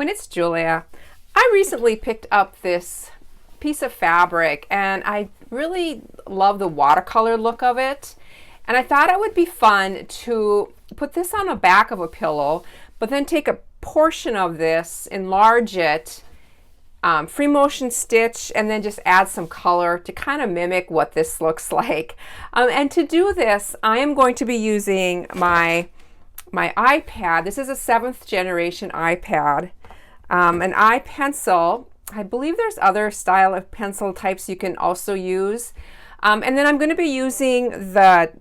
everyone, it's Julia. I recently picked up this piece of fabric and I really love the watercolor look of it. And I thought it would be fun to put this on the back of a pillow, but then take a portion of this, enlarge it, free motion stitch, and then just add some color to kind of mimic what this looks like. And to do this, I am going to be using my iPad. This is a 7th generation iPad, an iPencil. I believe there's other style of pencil types you can also use. And then I'm going to be using the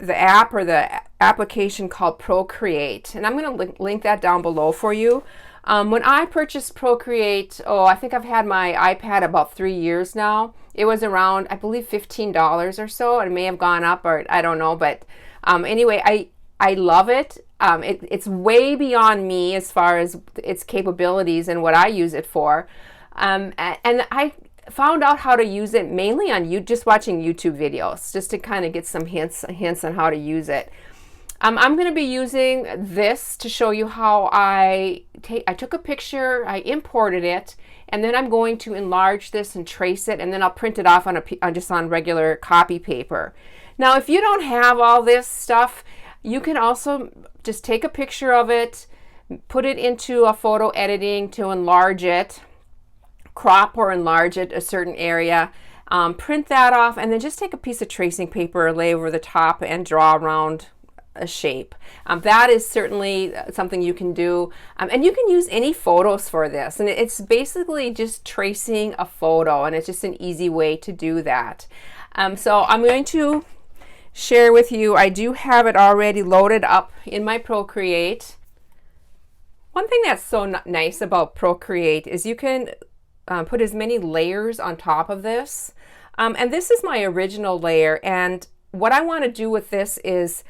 app or the application called Procreate, and I'm going to link that down below for you. When I purchased Procreate, I think I've had my iPad about 3 years now. It was around, I believe, $15 or so. It may have gone up, or I don't know, but anyway, I love it. It's way beyond me as far as its capabilities and what I use it for. And I found out how to use it mainly on just watching YouTube videos, just to kind of get some hints on how to use it. I'm going to be using this to show you how I took a picture, I imported it, and then I'm going to enlarge this and trace it, and then I'll print it off on just on regular copy paper. Now, if you don't have all this stuff, you can also just take a picture of it, put it into a photo editing to enlarge it, crop or enlarge it a certain area, print that off, and then just take a piece of tracing paper, lay over the top, and draw around a shape. That is certainly something you can do, and you can use any photos for this, and it's basically just tracing a photo, and it's just an easy way to do that. So I'm going to share with you, I do have it already loaded up in my Procreate. One thing that's so nice about Procreate is you can put as many layers on top of this, and this is my original layer, and what I want to do with this is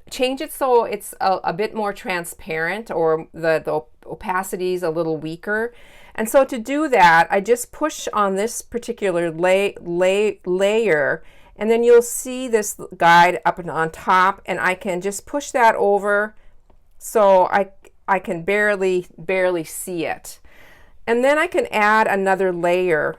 change it so it's a bit more transparent, or the opacity is a little weaker. And so to do that, I just push on this particular layer, and then you'll see this guide up and on top, and I can just push that over so I can barely see it. And then I can add another layer,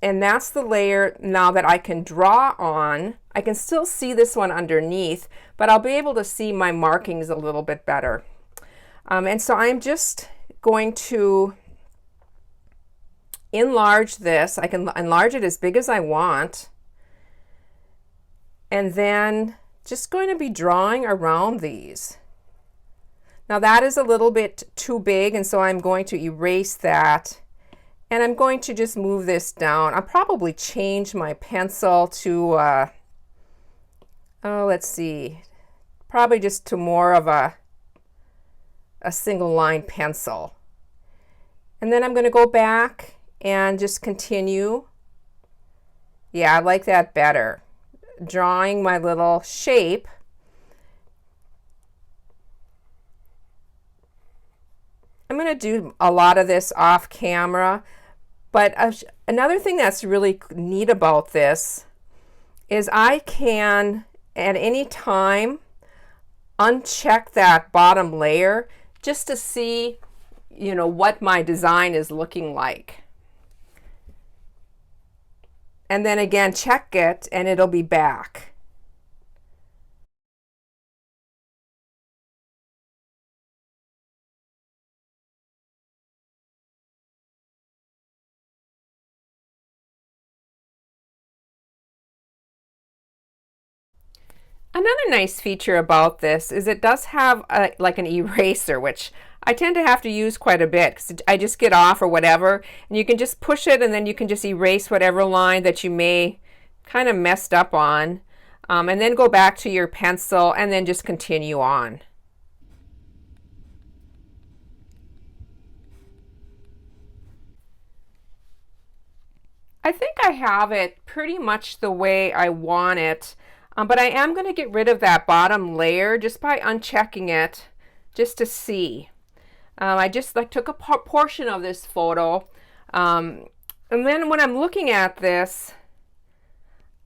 and that's the layer now that I can draw on. I can still see this one underneath, but I'll be able to see my markings a little bit better. And so I'm just going to enlarge this. I can enlarge it as big as I want, and then just going to be drawing around these. Now that is a little bit too big, and so I'm going to erase that, and I'm going to just move this down. I'll probably change my pencil to let's see, probably just to more of a single line pencil. And then I'm going to go back and just continue. Yeah, I like that better. Drawing my little shape. I'm going to do a lot of this off camera, but another thing that's really neat about this is I can at any time uncheck that bottom layer just to see, you know, what my design is looking like. And then again, check it and it'll be back. Another nice feature about this is it does have like an eraser, which I tend to have to use quite a bit because I just get off or whatever, and you can just push it and then you can just erase whatever line that you may kind of messed up on, and then go back to your pencil and then just continue on. I think I have it pretty much the way I want it. But I am going to get rid of that bottom layer just by unchecking it, just to see. I just took a portion of this photo, and then when I'm looking at this,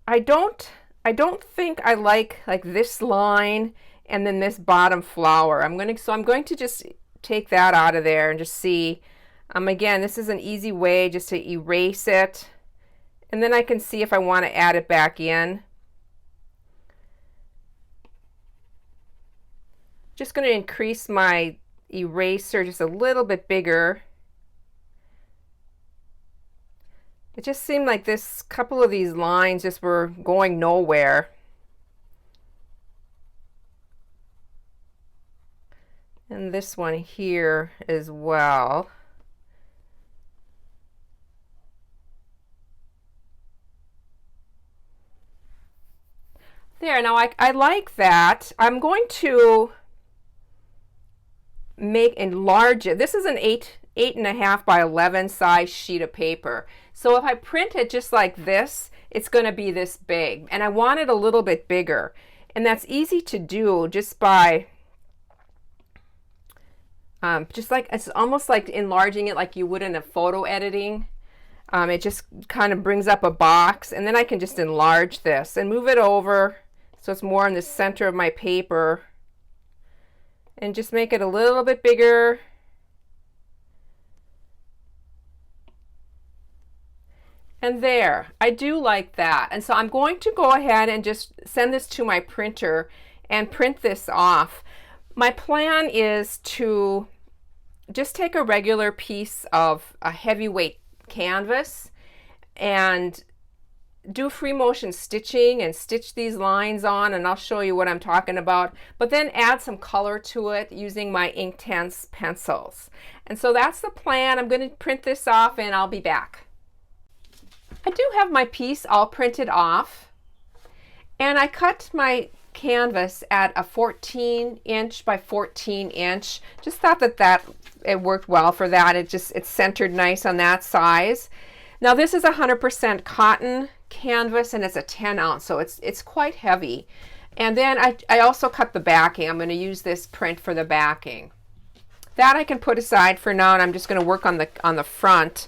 I don't think I like this line and then this bottom flower. I'm going to just take that out of there and just see. Again, this is an easy way just to erase it. And then I can see if I want to add it back in. Just going to increase my eraser just a little bit bigger. It just seemed like this couple of these lines just were going nowhere. And this one here as well. There, now I like that. I'm going to enlarge it. This is an 8.5 by 11 size sheet of paper. So if I print it just like this, it's going to be this big. And I want it a little bit bigger. And that's easy to do just by, it's almost like enlarging it like you would in a photo editing. It just kind of brings up a box, and then I can just enlarge this and move it over so it's more in the center of my paper, and just make it a little bit bigger. And there, I do like that. And so I'm going to go ahead and just send this to my printer and print this off. My plan is to just take a regular piece of a heavyweight canvas and do free motion stitching and stitch these lines on, and I'll show you what I'm talking about, but then add some color to it using my Inktense pencils. And so that's the plan. I'm going to print this off and I'll be back. I do have my piece all printed off, and I cut my canvas at a 14" by 14". Just thought that it worked well for that. It's centered nice on that size. Now this is 100% cotton canvas, and it's a 10 ounce, so it's quite heavy. And then I also cut the backing. I'm going to use this print for the backing. That I can put aside for now, and I'm just going to work on the front.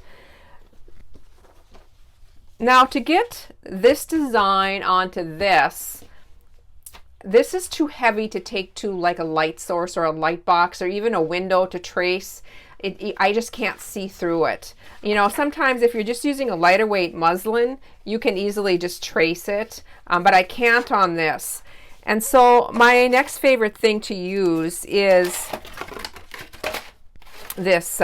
Now to get this design onto this is too heavy to take to like a light source or a light box or even a window to trace. I just can't see through it. You know, sometimes if you're just using a lighter weight muslin, you can easily just trace it, but I can't on this. And so my next favorite thing to use is this.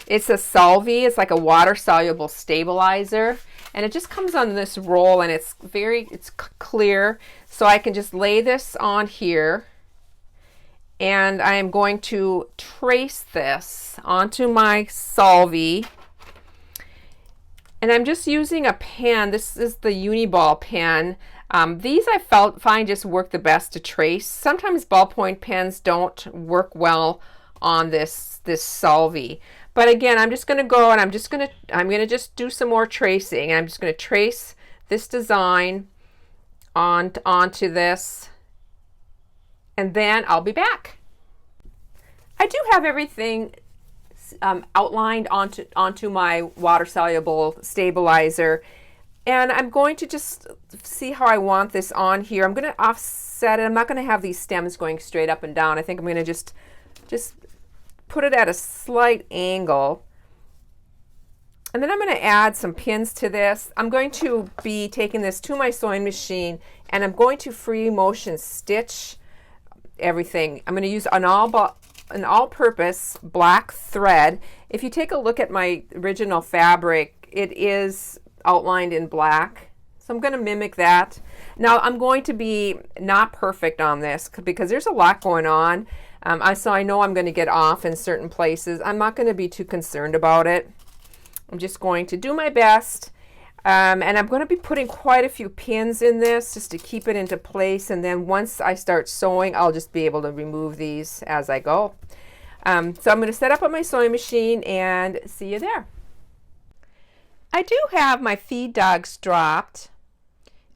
It's a solvay. It's like a water soluble stabilizer, and it just comes on this roll, and it's clear. So I can just lay this on here, and I am going to trace this onto my solvay. And I'm just using a pen. This is the Uniball pen. These I find just work the best to trace. Sometimes ballpoint pens don't work well on this solvay. But again, I'm just going to go and I'm going to just do some more tracing. And I'm just going to trace this design onto this, and then I'll be back. I do have everything outlined onto my water soluble stabilizer, and I'm going to just see how I want this on here. I'm going to offset it. I'm not going to have these stems going straight up and down. I think I'm going to just put it at a slight angle. And then I'm going to add some pins to this. I'm going to be taking this to my sewing machine, and I'm going to free motion stitch everything. I'm going to use an all-purpose black thread. If you take a look at my original fabric, it is outlined in black. So I'm going to mimic that. Now I'm going to be not perfect on this because there's a lot going on. So I know I'm going to get off in certain places. I'm not going to be too concerned about it. I'm just going to do my best, and I'm going to be putting quite a few pins in this just to keep it into place, and then once I start sewing, I'll just be able to remove these as I go. So I'm going to set up on my sewing machine and see you there. I do have my feed dogs dropped,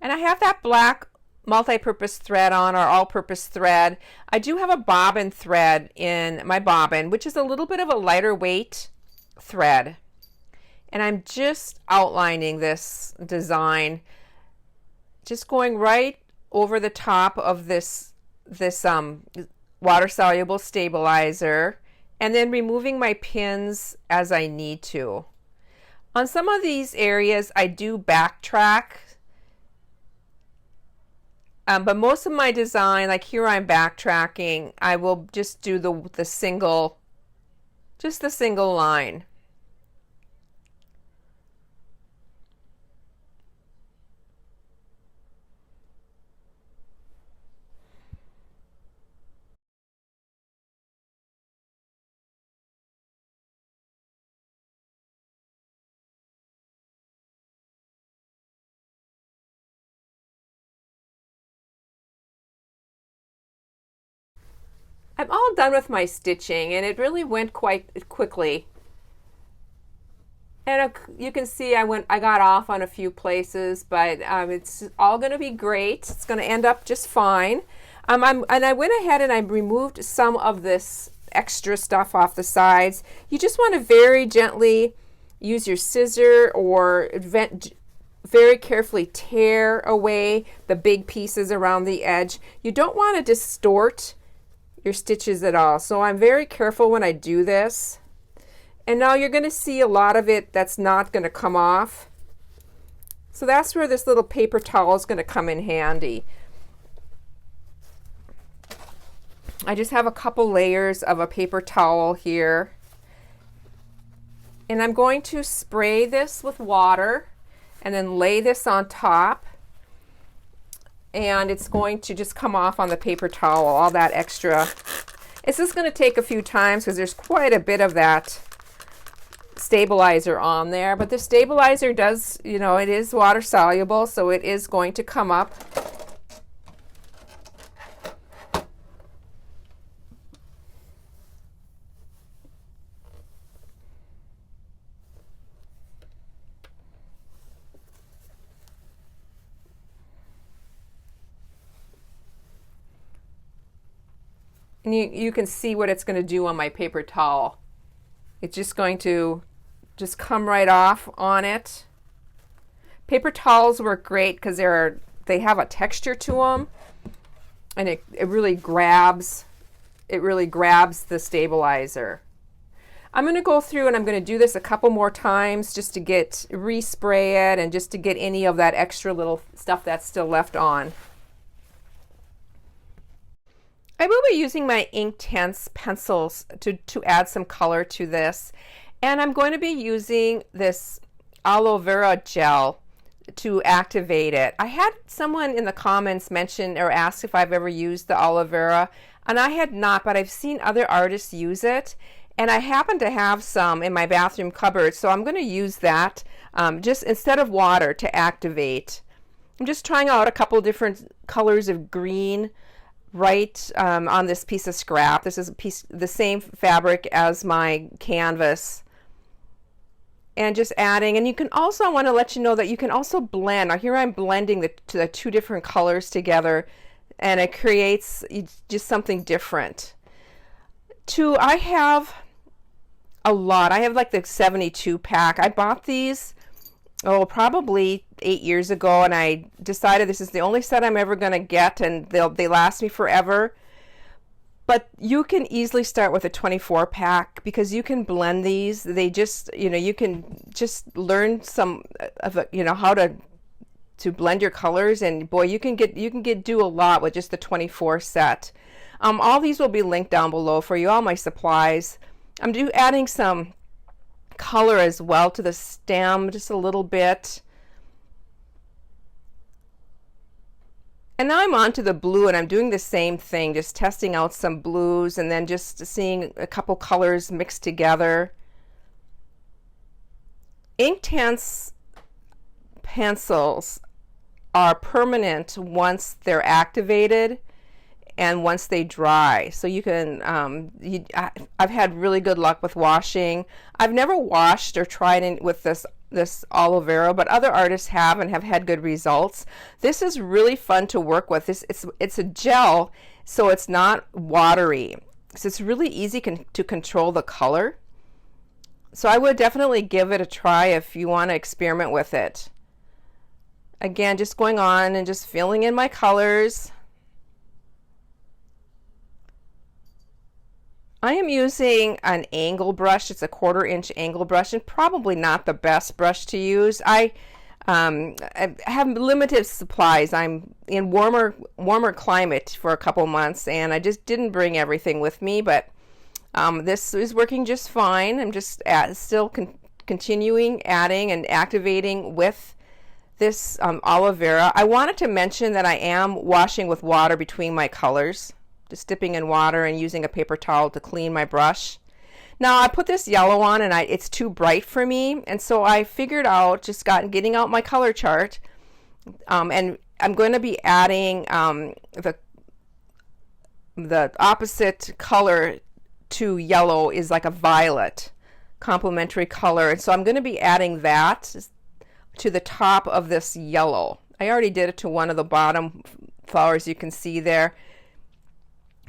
and I have that black multi-purpose thread on, or all-purpose thread. I do have a bobbin thread in my bobbin, which is a little bit of a lighter weight thread. And I'm just outlining this design, just going right over the top of this water soluble stabilizer, and then removing my pins as I need to. On some of these areas I do backtrack, but most of my design, like here I'm backtracking, I will just do the single, just the single line. I'm all done with my stitching, and it really went quite quickly. And you can see I got off on a few places, but it's all going to be great. It's going to end up just fine. And I went ahead and I removed some of this extra stuff off the sides. You just want to very gently use your scissor or very carefully tear away the big pieces around the edge. You don't want to distort your stitches at all. So I'm very careful when I do this. And now you're going to see a lot of it that's not going to come off. So that's where this little paper towel is going to come in handy. I just have a couple layers of a paper towel here. And I'm going to spray this with water and then lay this on top. And it's going to just come off on the paper towel, all that extra. It's just going to take a few times because there's quite a bit of that stabilizer on there. But the stabilizer does, you know, it is water soluble, so it is going to come up. And you can see what it's going to do on my paper towel. It's just going to just come right off on it. Paper towels work great because they have a texture to them, and it really grabs the stabilizer. I'm going to go through and I'm going to do this a couple more times just to respray it and just to get any of that extra little stuff that's still left on. I will be using my Inktense pencils to add some color to this. And I'm going to be using this Aloe Vera Gel to activate it. I had someone in the comments mention or ask if I've ever used the Aloe Vera, and I had not, but I've seen other artists use it. And I happen to have some in my bathroom cupboard, so I'm going to use that just instead of water to activate. I'm just trying out a couple different colors of green right on this piece of scrap. This is the same fabric as my canvas, and just adding. And you can also, I want to let you know that you can also blend. Now here I'm blending the two different colors together, and it creates just something different. I have a lot. I have like the 72 pack. I bought these probably 8 years ago, and I decided this is the only set I'm ever going to get, and they last me forever. But you can easily start with a 24 pack because you can blend these. They just, you can just learn some of how to blend your colors, and boy, you can do a lot with just the 24 set. All these will be linked down below for you, all my supplies. I'm adding some color as well to the stem, just a little bit. And now I'm on to the blue, and I'm doing the same thing, just testing out some blues and then just seeing a couple colors mixed together. Inktense pencils are permanent once they're activated and once they dry. So you can, I've had really good luck with washing. I've never washed or tried with this aloe vera, but other artists have and have had good results. This is really fun to work with. It's a gel, so it's not watery. So it's really easy to control the color. So I would definitely give it a try if you want to experiment with it. Again, just going on and just filling in my colors. I am using an angle brush. It's a 1/4 inch angle brush, and probably not the best brush to use. I have limited supplies. I'm in warmer climate for a couple months, and I just didn't bring everything with me, but this is working just fine. I'm just still continuing adding and activating with this aloe vera. I wanted to mention that I am washing with water between my colors, just dipping in water and using a paper towel to clean my brush. Now I put this yellow on and it's too bright for me, and so I figured out, just getting out my color chart, and I'm going to be adding the opposite color to yellow is like a violet complementary color, and so I'm going to be adding that to the top of this yellow. I already did it to one of the bottom flowers you can see there.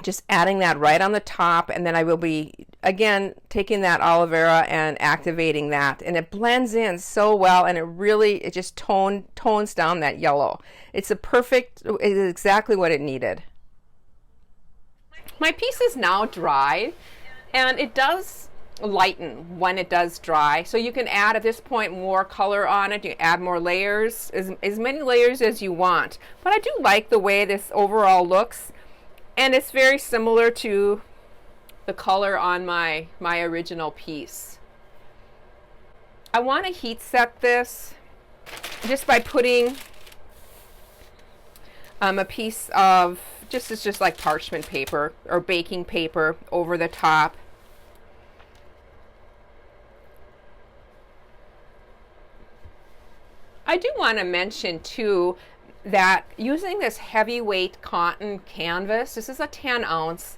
Just adding that right on the top, and then I will be again taking that aloe vera and activating that, and it blends in so well, and it just tones down that yellow. It's exactly what it needed. My piece is now dry, and it does lighten when it does dry, so you can add at this point more color on it. You add more layers, as many layers as you want, but I do like the way this overall looks. And it's very similar to the color on my original piece. I want to heat set this just by putting a piece of, it's just like parchment paper or baking paper over the top. I do want to mention too that using this heavyweight cotton canvas, this is a 10 ounce,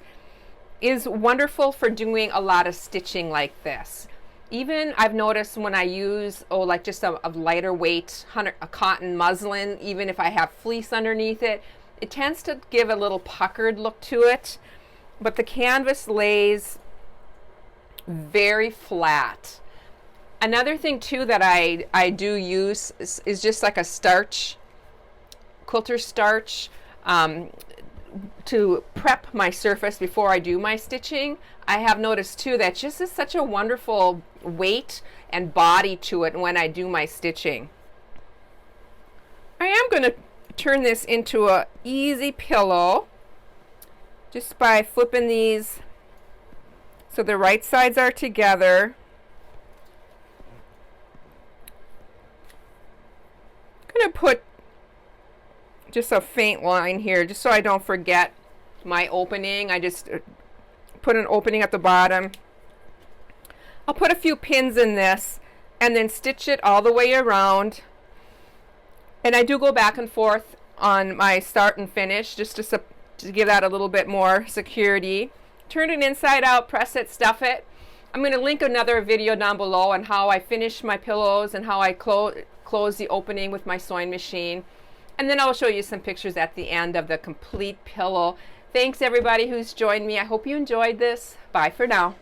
is wonderful for doing a lot of stitching like this. Even I've noticed when I use like just a lighter weight a cotton muslin, even if I have fleece underneath it, it tends to give a little puckered look to it, but the canvas lays very flat. Another thing too that I do use is just like a starch, quilter starch, to prep my surface before I do my stitching. I have noticed too that just is such a wonderful weight and body to it when I do my stitching. I am going to turn this into an easy pillow just by flipping these so the right sides are together. I'm going to put just a faint line here just so I don't forget my opening. I just put an opening at the bottom. I'll put a few pins in this and then stitch it all the way around, and I do go back and forth on my start and finish just to give that a little bit more security. Turn it inside out, press it, stuff it. I'm going to link another video down below on how I finish my pillows and how I close the opening with my sewing machine. And then I'll show you some pictures at the end of the complete pillow. Thanks everybody who's joined me. I hope you enjoyed this. Bye for now.